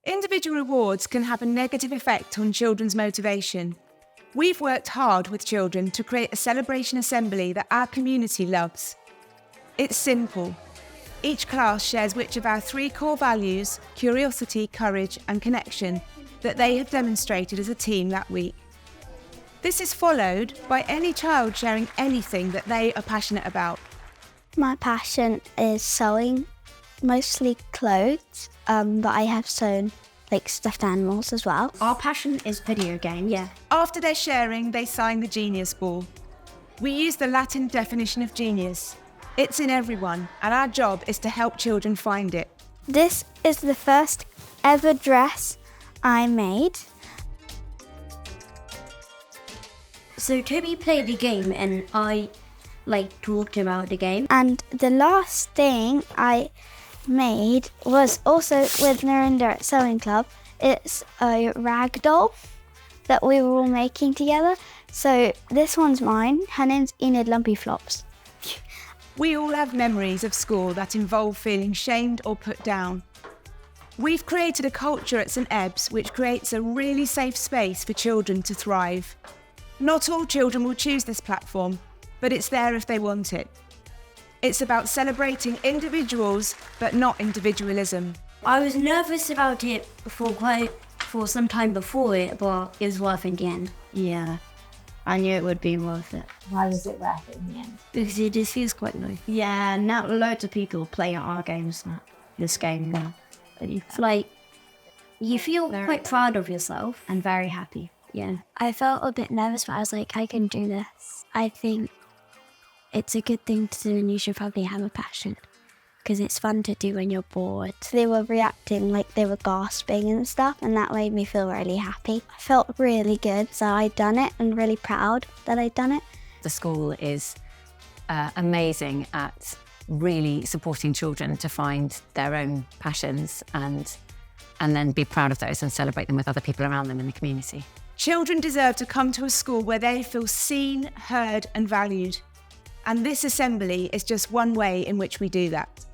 Individual rewards can have a negative effect on children's motivation. We've worked hard with children to create a celebration assembly that our community loves. It's simple. Each class shares which of our 3 core values, curiosity, courage and connection, that they have demonstrated as a team that week. This is followed by any child sharing anything that they are passionate about. My passion is sewing, mostly clothes, but I have sewn like stuffed animals as well. Our passion is video games. Yeah. After their sharing, they sign the Genius Ball. We use the Latin definition of genius. It's in everyone, and our job is to help children find it. This is the first ever dress I made. So Toby played the game and I talked about the game. And the last thing I made was also with Narinda at Sewing Club. It's a rag doll that we were all making together. So this one's mine. Her name's Enid Lumpy Flops. We all have memories of school that involve feeling shamed or put down. We've created a culture at St Ebbs which creates a really safe space for children to thrive. Not all children will choose this platform, but it's there if they want it. It's about celebrating individuals, but not individualism. I was nervous about it for some time before it, but it was worth it in the end. Yeah, I knew it would be worth it. Why was it worth it in the end? Because it just feels quite nice. Yeah, now loads of people play our games now. This game now. It's like, you feel quite proud of yourself. And very happy. Yeah. I felt a bit nervous, but I was like, I can do this. I think it's a good thing to do and you should probably have a passion because it's fun to do when you're bored. They were reacting like they were gasping and stuff, and that made me feel really happy. I felt really good, so I'd done it and really proud that I'd done it. The school is amazing at really supporting children to find their own passions and then be proud of those and celebrate them with other people around them in the community. Children deserve to come to a school where they feel seen, heard and valued. And this assembly is just one way in which we do that.